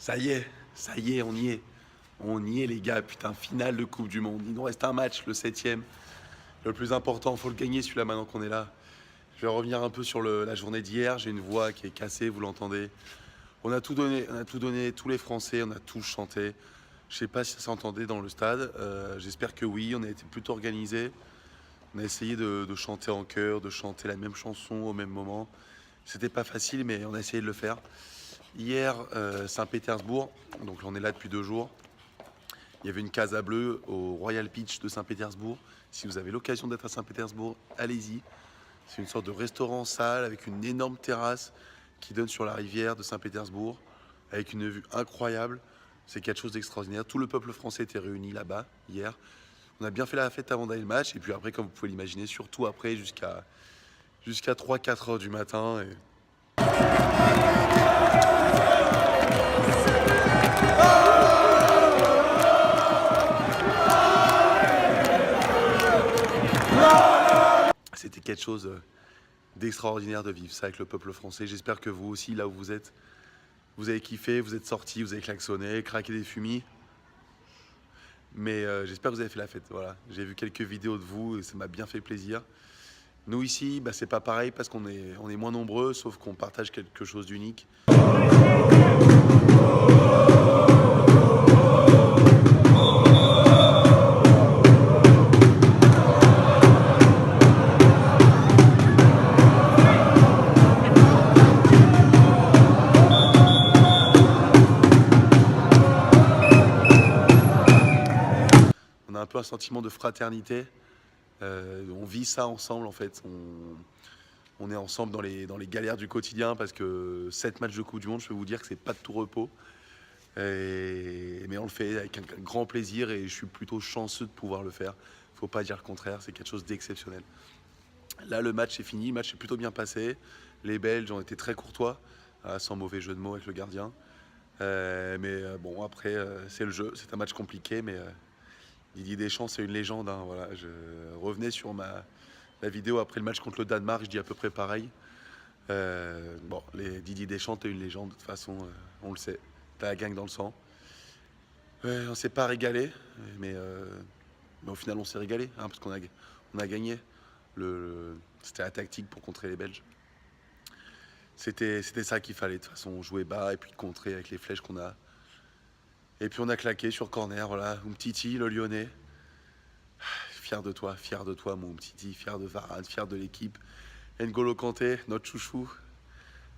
Ça y est, on y est. On y est, les gars. Putain, finale de Coupe du Monde. Il nous reste un match, le 7e. Le plus important, faut le gagner celui-là maintenant qu'on est là. Je vais revenir un peu sur la journée d'hier. J'ai une voix qui est cassée, vous l'entendez. On a tout donné, tous les Français, on a tous chanté. Je sais pas si ça s'entendait dans le stade. J'espère que oui. On a été plutôt organisés. On a essayé de chanter en chœur, de chanter la même chanson au même moment. C'était pas facile, mais on a essayé de le faire. Hier, Saint-Pétersbourg, donc on est là depuis 2 jours. Il y avait une casa bleue au Royal Beach de Saint-Pétersbourg. Si vous avez l'occasion d'être à Saint-Pétersbourg, allez-y. C'est une sorte de restaurant-salle avec une énorme terrasse qui donne sur la rivière de Saint-Pétersbourg, avec une vue incroyable. C'est quelque chose d'extraordinaire. Tout le peuple français était réuni là-bas hier. On a bien fait la fête avant d'aller le match. Et puis après, comme vous pouvez l'imaginer, surtout après, jusqu'à 3-4 heures du matin. C'était quelque chose d'extraordinaire de vivre ça avec le peuple français. J'espère que vous aussi, là où vous êtes, vous avez kiffé, vous êtes sortis, vous avez klaxonné, craqué des fumis. Mais j'espère que vous avez fait la fête. Voilà. J'ai vu quelques vidéos de vous et ça m'a bien fait plaisir. Nous ici, c'est pas pareil parce qu'on est moins nombreux, sauf qu'on partage quelque chose d'unique. On a un peu un sentiment de fraternité. On vit ça ensemble en fait. On est ensemble dans les galères du quotidien parce que 7 matchs de Coupe du Monde, je peux vous dire que c'est pas de tout repos. Mais on le fait avec un grand plaisir et je suis plutôt chanceux de pouvoir le faire. Faut pas dire le contraire, c'est quelque chose d'exceptionnel. Là, le match est fini, le match est plutôt bien passé. Les Belges ont été très courtois, sans mauvais jeu de mots avec le gardien. Bon, après, c'est le jeu, c'est un match compliqué, mais Didier Deschamps, c'est une légende. Hein, voilà. Je revenais sur la vidéo après le match contre le Danemark, je dis à peu près pareil. Didier Deschamps, t'es une légende, de toute façon, on le sait. T'as la gang dans le sang. On s'est pas régalé, mais au final, on s'est régalé, hein, parce on a gagné. C'était la tactique pour contrer les Belges. C'était ça qu'il fallait, de toute façon, on jouait bas et puis contrer avec les flèches qu'on a. Et puis on a claqué sur corner, voilà, Umtiti, le Lyonnais. Fier de toi, mon Umtiti, fier de Varane, fier de l'équipe. N'Golo Kanté, notre chouchou.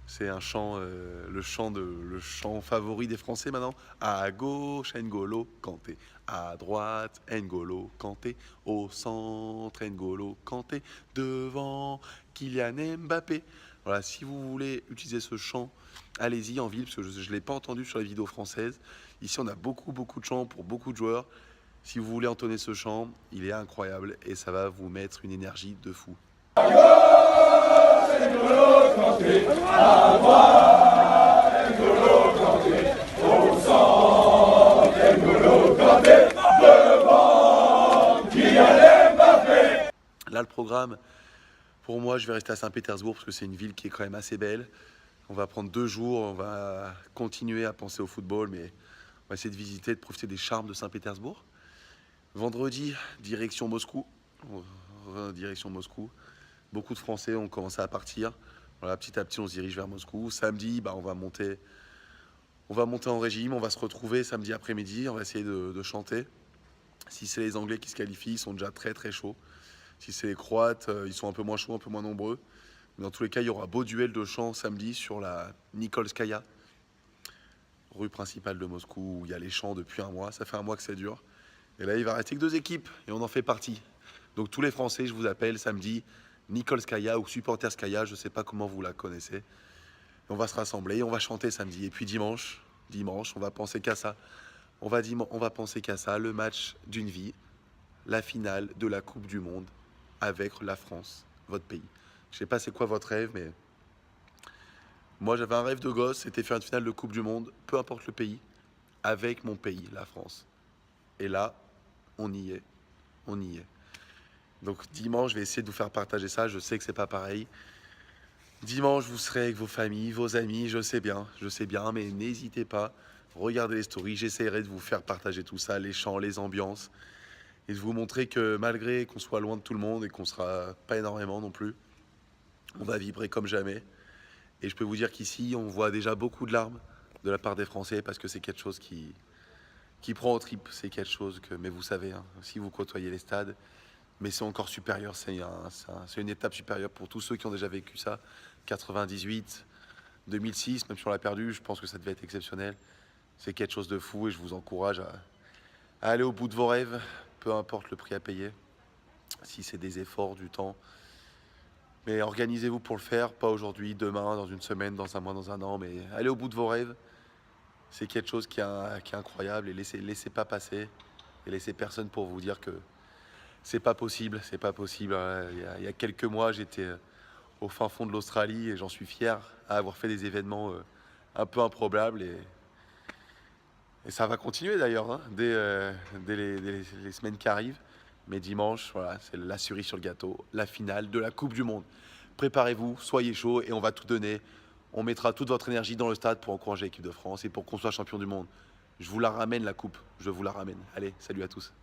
C'est un chant, le chant favori des Français maintenant. À gauche, N'Golo Kanté. À droite, N'Golo Kanté. Au centre, N'Golo Kanté. Devant, Kylian Mbappé. Voilà, si vous voulez utiliser ce chant, allez-y en ville, parce que je ne l'ai pas entendu sur les vidéos françaises. Ici, on a beaucoup de chants pour beaucoup de joueurs. Si vous voulez entonner ce chant, il est incroyable et ça va vous mettre une énergie de fou. Là, le programme, pour moi, je vais rester à Saint-Pétersbourg parce que c'est une ville qui est quand même assez belle. On va prendre 2 jours, on va continuer à penser au football, mais on va essayer de visiter, de profiter des charmes de Saint-Pétersbourg. Vendredi, direction Moscou. Direction Moscou. Beaucoup de Français ont commencé à partir. Voilà, petit à petit, on se dirige vers Moscou. Samedi, on va monter en régime. On va se retrouver samedi après-midi. On va essayer de chanter. Si c'est les Anglais qui se qualifient, ils sont déjà très chauds. Si c'est les Croates, ils sont un peu moins chauds, un peu moins nombreux. Mais dans tous les cas, il y aura un beau duel de chant samedi sur la Nikolskaya, rue principale de Moscou, où il y a les chants depuis un mois. Ça fait un mois que ça dure. Et là, il va rester que 2 équipes et on en fait partie. Donc tous les Français, je vous appelle samedi, Nikolskaya ou Supporterskaya, je ne sais pas comment vous la connaissez. Et on va se rassembler, on va chanter samedi. Et puis dimanche, on va penser qu'à ça. On va penser qu'à ça, le match d'une vie, la finale de la Coupe du Monde avec la France, votre pays. Je ne sais pas c'est quoi votre rêve, mais moi j'avais un rêve de gosse, c'était faire une finale de Coupe du Monde, peu importe le pays, avec mon pays, la France. Et là, on y est. Donc dimanche, je vais essayer de vous faire partager ça. Je sais que c'est pas pareil. Dimanche, vous serez avec vos familles, vos amis, je sais bien, mais n'hésitez pas. regardez les stories, j'essaierai de vous faire partager tout ça, les chants, les ambiances, et de vous montrer que malgré qu'on soit loin de tout le monde et qu'on sera pas énormément non plus, on va vibrer comme jamais. Et je peux vous dire qu'ici, on voit déjà beaucoup de larmes de la part des Français parce que c'est quelque chose qui prend aux tripes. C'est quelque chose que, mais vous savez, hein, si vous côtoyez les stades, mais c'est encore supérieur. C'est une étape supérieure pour tous ceux qui ont déjà vécu ça. 98, 2006, même si on l'a perdu, je pense que ça devait être exceptionnel. C'est quelque chose de fou et je vous encourage à aller au bout de vos rêves, peu importe le prix à payer. Si c'est des efforts, du temps. Mais organisez-vous pour le faire, pas aujourd'hui, demain, dans une semaine, dans un mois, dans un an, mais allez au bout de vos rêves. C'est quelque chose qui est incroyable et laissez pas passer et laissez personne pour vous dire que c'est pas possible, c'est pas possible. Il y a quelques mois, j'étais au fin fond de l'Australie et j'en suis fier à avoir fait des événements un peu improbables et ça va continuer d'ailleurs hein, dès les semaines qui arrivent. Mais dimanche, voilà, c'est la cerise sur le gâteau, la finale de la Coupe du Monde. Préparez-vous, soyez chaud et on va tout donner. On mettra toute votre énergie dans le stade pour encourager l'équipe de France et pour qu'on soit champion du monde. Je vous la ramène la coupe, je vous la ramène. Allez, salut à tous.